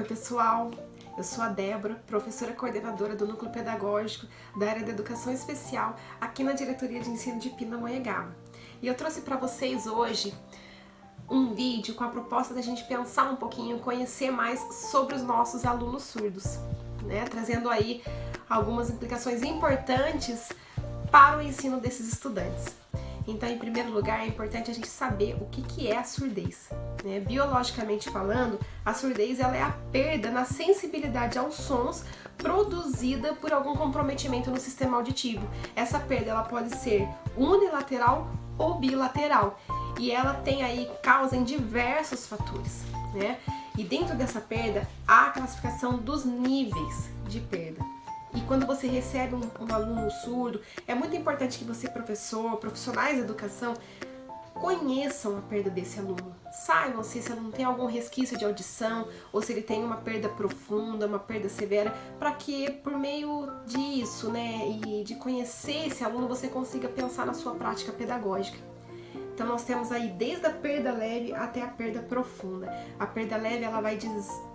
Oi pessoal, eu sou a Débora, professora coordenadora do Núcleo Pedagógico da área da Educação Especial aqui na Diretoria de Ensino de Pindamonhangaba. E eu trouxe para vocês hoje um vídeo com a proposta da gente pensar um pouquinho, conhecer mais sobre os nossos alunos surdos, né? Trazendo aí algumas implicações importantes para o ensino desses estudantes. Então, em primeiro lugar, é importante a gente saber o que é a surdez. Né? Biologicamente falando, a surdez ela é a perda na sensibilidade aos sons produzida por algum comprometimento no sistema auditivo. Essa perda ela pode ser unilateral ou bilateral e ela tem aí causa em diversos fatores. Né? E dentro dessa perda, há a classificação dos níveis de perda. E quando você recebe um aluno surdo, é muito importante que você, professor, profissionais da educação, conheçam a perda desse aluno. Saibam se esse aluno tem algum resquício de audição ou se ele tem uma perda profunda, uma perda severa, para que por meio disso, né, e de conhecer esse aluno, você consiga pensar na sua prática pedagógica. Então nós temos aí desde a perda leve até a perda profunda. A perda leve ela vai de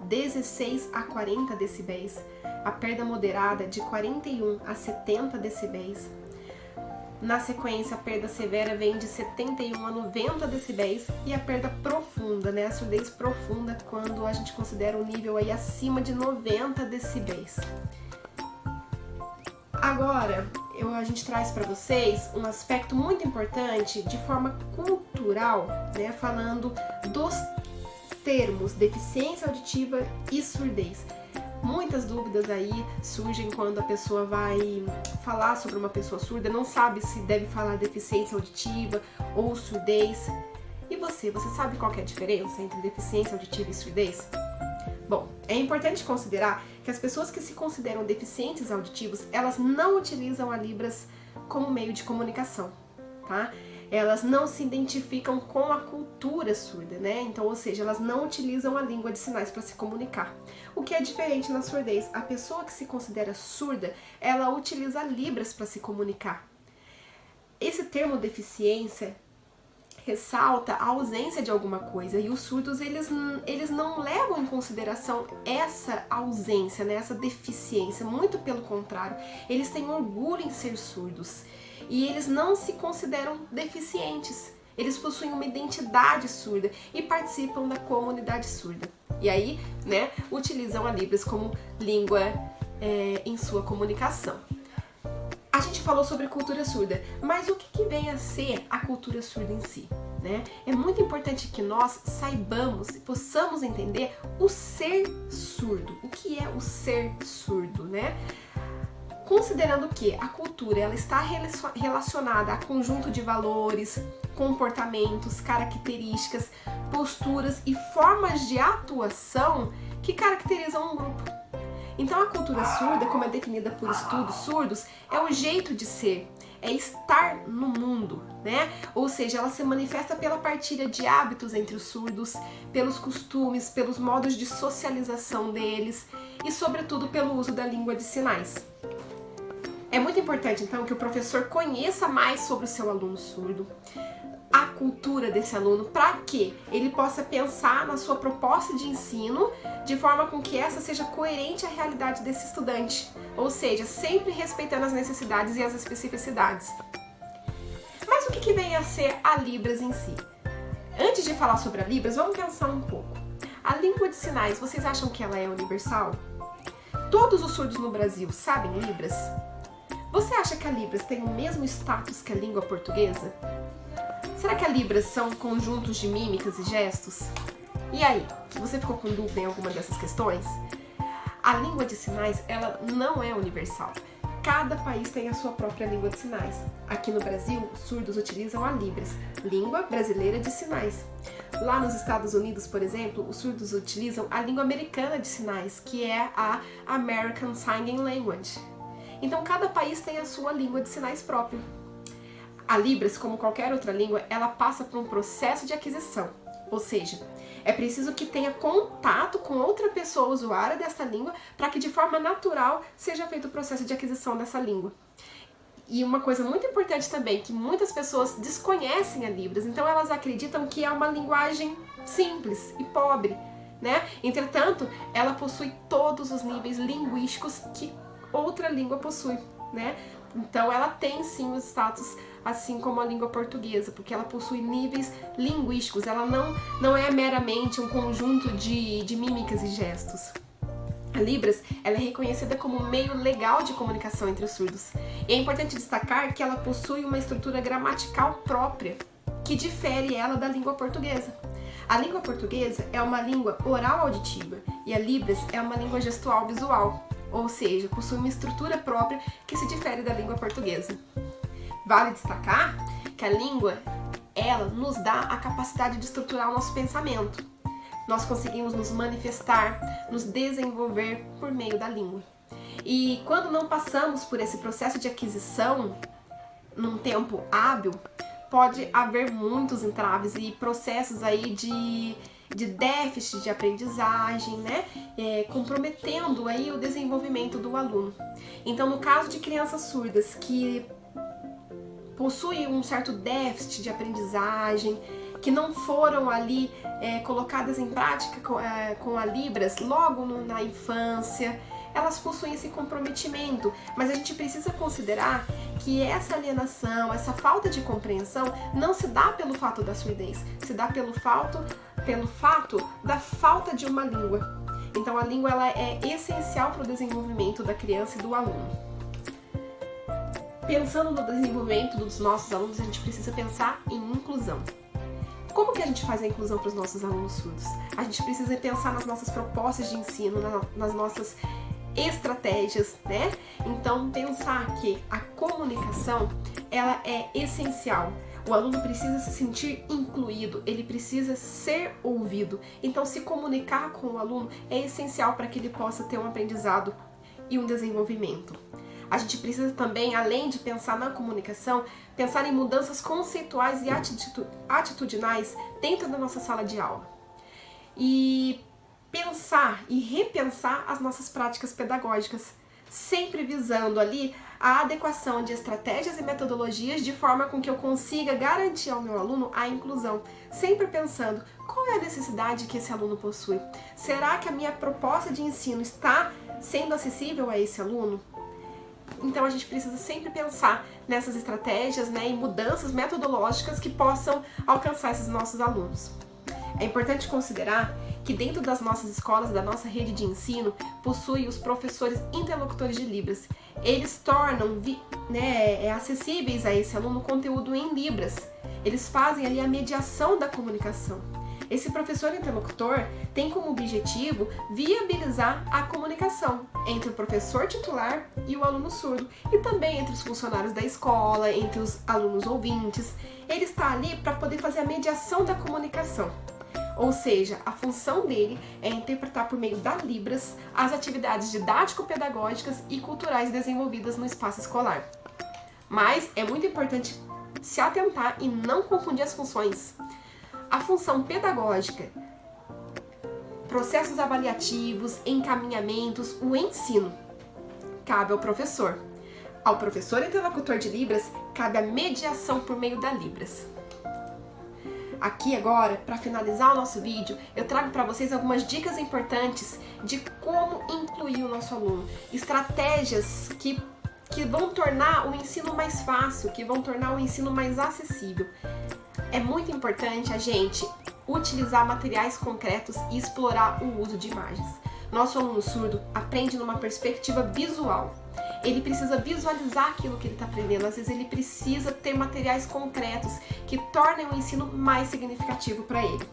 16 a 40 decibéis. A perda moderada de 41 a 70 decibéis. Na sequência, a perda severa vem de 71 a 90 decibéis. E a perda profunda, né? A surdez profunda, quando a gente considera o nível aí acima de 90 decibéis. Agora, a gente traz para vocês um aspecto muito importante de forma cultural, né? Falando dos termos deficiência auditiva e surdez. Muitas dúvidas aí surgem quando a pessoa vai falar sobre uma pessoa surda, não sabe se deve falar deficiência auditiva ou surdez. E você sabe qual que é a diferença entre deficiência auditiva e surdez? Bom, é importante considerar que as pessoas que se consideram deficientes auditivos, elas não utilizam a Libras como meio de comunicação, tá? Elas não se identificam com a cultura surda, né? Então, ou seja, elas não utilizam a língua de sinais para se comunicar. O que é diferente na surdez, a pessoa que se considera surda, ela utiliza a Libras para se comunicar. Esse termo deficiência ressalta a ausência de alguma coisa e os surdos eles não levam em consideração essa ausência, né, essa deficiência, muito pelo contrário, eles têm orgulho em ser surdos e eles não se consideram deficientes, eles possuem uma identidade surda e participam da comunidade surda e aí, né, utilizam a Libras como língua em sua comunicação. A gente falou sobre cultura surda, mas o que vem a ser a cultura surda em si? Né? É muito importante que nós saibamos e possamos entender o ser surdo. O que é o ser surdo? Né? Considerando que a cultura ela está relacionada a conjunto de valores, comportamentos, características, posturas e formas de atuação que caracterizam um grupo. Então a cultura surda, como é definida por estudos surdos, é o jeito de ser, é estar no mundo, né? Ou seja, ela se manifesta pela partilha de hábitos entre os surdos, pelos costumes, pelos modos de socialização deles e, sobretudo, pelo uso da língua de sinais. É muito importante, então, que o professor conheça mais sobre o seu aluno surdo, a cultura desse aluno, para que ele possa pensar na sua proposta de ensino de forma com que essa seja coerente à realidade desse estudante, ou seja, sempre respeitando as necessidades e as especificidades. Mas o que vem a ser a Libras em si? Antes de falar sobre a Libras, vamos pensar um pouco. A língua de sinais, vocês acham que ela é universal? Todos os surdos no Brasil sabem Libras? Você acha que a Libras tem o mesmo status que a língua portuguesa? Será que a Libras são conjuntos de mímicas e gestos? E aí, você ficou com dúvida em alguma dessas questões? A língua de sinais, ela não é universal. Cada país tem a sua própria língua de sinais. Aqui no Brasil, os surdos utilizam a Libras, Língua Brasileira de Sinais. Lá nos Estados Unidos, por exemplo, os surdos utilizam a língua americana de sinais, que é a American Sign Language. Então, cada país tem a sua língua de sinais própria. A Libras, como qualquer outra língua, ela passa por um processo de aquisição, ou seja, é preciso que tenha contato com outra pessoa usuária dessa língua para que de forma natural seja feito o processo de aquisição dessa língua. E uma coisa muito importante também, que muitas pessoas desconhecem a Libras, então elas acreditam que é uma linguagem simples e pobre, né? Entretanto, ela possui todos os níveis linguísticos que outra língua possui, né? Então ela tem sim o status assim como a língua portuguesa, porque ela possui níveis linguísticos, ela não é meramente um conjunto de mímicas e gestos. A Libras, ela é reconhecida como um meio legal de comunicação entre os surdos. E é importante destacar que ela possui uma estrutura gramatical própria, que difere ela da língua portuguesa. A língua portuguesa é uma língua oral auditiva e a Libras é uma língua gestual visual, ou seja, possui uma estrutura própria que se difere da língua portuguesa. Vale destacar que a língua, ela nos dá a capacidade de estruturar o nosso pensamento. Nós conseguimos nos manifestar, nos desenvolver por meio da língua. E quando não passamos por esse processo de aquisição, num tempo hábil, pode haver muitos entraves e processos aí de déficit de aprendizagem, né? Comprometendo aí o desenvolvimento do aluno. Então, no caso de crianças surdas que possuem um certo déficit de aprendizagem, que não foram ali colocadas em prática com a Libras logo na infância, elas possuem esse comprometimento, mas a gente precisa considerar que essa alienação, essa falta de compreensão não se dá pelo fato da surdez, se dá pelo fato da falta de uma língua. Então a língua ela é essencial para o desenvolvimento da criança e do aluno. Pensando no desenvolvimento dos nossos alunos, a gente precisa pensar em inclusão. Como que a gente faz a inclusão para os nossos alunos surdos? A gente precisa pensar nas nossas propostas de ensino, nas nossas estratégias, né? Então, pensar que a comunicação, ela é essencial. O aluno precisa se sentir incluído, ele precisa ser ouvido. Então, se comunicar com o aluno é essencial para que ele possa ter um aprendizado e um desenvolvimento. A gente precisa também, além de pensar na comunicação, pensar em mudanças conceituais e atitudinais dentro da nossa sala de aula. E pensar e repensar as nossas práticas pedagógicas, sempre visando ali a adequação de estratégias e metodologias de forma com que eu consiga garantir ao meu aluno a inclusão, sempre pensando qual é a necessidade que esse aluno possui. Será que a minha proposta de ensino está sendo acessível a esse aluno? Então a gente precisa sempre pensar nessas estratégias, né, e mudanças metodológicas que possam alcançar esses nossos alunos. É importante considerar que dentro das nossas escolas, da nossa rede de ensino, possui os professores interlocutores de Libras. Eles tornam acessíveis a esse aluno conteúdo em Libras. Eles fazem ali a mediação da comunicação. Esse professor interlocutor tem como objetivo viabilizar a comunicação entre o professor titular e o aluno surdo, e também entre os funcionários da escola, entre os alunos ouvintes. Ele está ali para poder fazer a mediação da comunicação. Ou seja, a função dele é interpretar por meio da Libras as atividades didático-pedagógicas e culturais desenvolvidas no espaço escolar. Mas é muito importante se atentar e não confundir as funções. A função pedagógica, processos avaliativos, encaminhamentos, o ensino, cabe ao professor. Ao professor interlocutor de Libras, cabe a mediação por meio da Libras. Aqui agora, para finalizar o nosso vídeo, eu trago para vocês algumas dicas importantes de como incluir o nosso aluno. Estratégias que vão tornar o ensino mais fácil, que vão tornar o ensino mais acessível. É muito importante a gente utilizar materiais concretos e explorar o uso de imagens. Nosso aluno surdo aprende numa perspectiva visual. Ele precisa visualizar aquilo que ele está aprendendo. Às vezes ele precisa ter materiais concretos que tornem o ensino mais significativo para ele.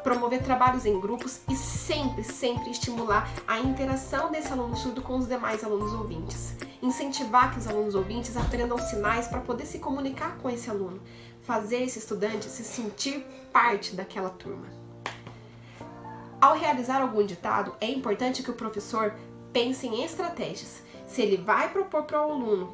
Promover trabalhos em grupos e sempre estimular a interação desse aluno surdo com os demais alunos ouvintes. Incentivar que os alunos ouvintes aprendam sinais para poder se comunicar com esse aluno. Fazer esse estudante se sentir parte daquela turma. Ao realizar algum ditado, é importante que o professor pense em estratégias. Se ele vai propor para o aluno,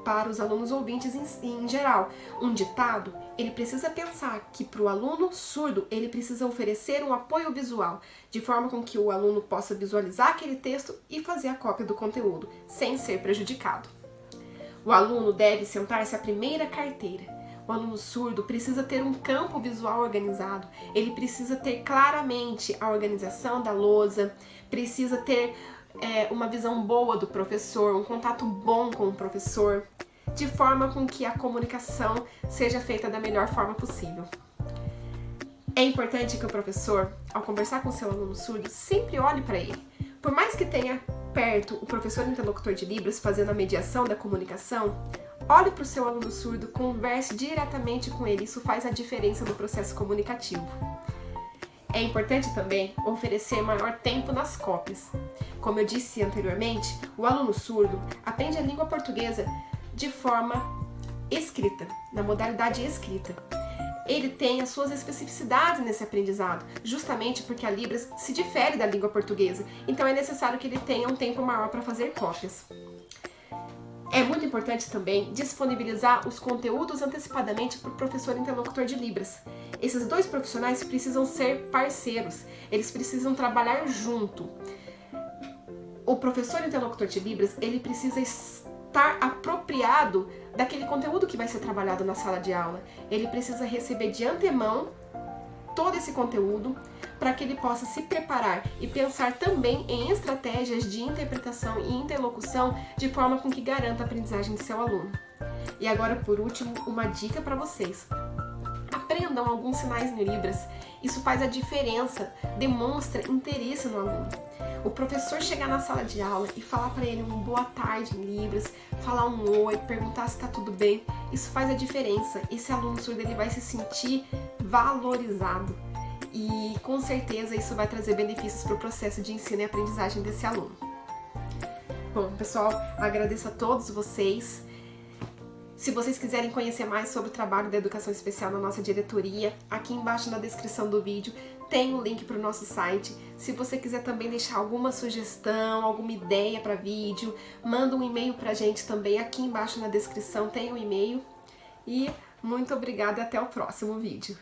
para os alunos ouvintes em geral, um ditado, ele precisa pensar que para o aluno surdo, ele precisa oferecer um apoio visual, de forma com que o aluno possa visualizar aquele texto e fazer a cópia do conteúdo, sem ser prejudicado. O aluno deve sentar-se à primeira carteira. o aluno surdo precisa ter um campo visual organizado, ele precisa ter claramente a organização da lousa, precisa ter uma visão boa do professor, um contato bom com o professor, de forma com que a comunicação seja feita da melhor forma possível. É importante que o professor, ao conversar com seu aluno surdo, sempre olhe para ele. Por mais que tenha perto o professor interlocutor de Libras fazendo a mediação da comunicação, olhe para o seu aluno surdo, converse diretamente com ele, isso faz a diferença no processo comunicativo. É importante também oferecer maior tempo nas cópias. Como eu disse anteriormente, o aluno surdo aprende a língua portuguesa de forma escrita, na modalidade escrita. Ele tem as suas especificidades nesse aprendizado, justamente porque a Libras se difere da língua portuguesa, então é necessário que ele tenha um tempo maior para fazer cópias. É muito importante também disponibilizar os conteúdos antecipadamente para o professor interlocutor de Libras. Esses dois profissionais precisam ser parceiros, eles precisam trabalhar junto. O professor interlocutor de Libras, ele precisa estar apropriado daquele conteúdo que vai ser trabalhado na sala de aula. Ele precisa receber de antemão todo esse conteúdo para que ele possa se preparar e pensar também em estratégias de interpretação e interlocução de forma com que garanta a aprendizagem de seu aluno. E agora, por último, uma dica para vocês. Aprendam alguns sinais em Libras. Isso faz a diferença, demonstra interesse no aluno. O professor chegar na sala de aula e falar para ele uma boa tarde em Libras, falar um oi, perguntar se está tudo bem, isso faz a diferença. Esse aluno surdo ele vai se sentir valorizado e com certeza isso vai trazer benefícios para o processo de ensino e aprendizagem desse aluno. Bom, pessoal, agradeço a todos vocês. Se vocês quiserem conhecer mais sobre o trabalho da educação especial na nossa diretoria, aqui embaixo na descrição do vídeo tem um link para o nosso site. Se você quiser também deixar alguma sugestão, alguma ideia para vídeo, manda um e-mail para a gente também. Aqui embaixo na descrição tem um e-mail. E muito obrigada e até o próximo vídeo.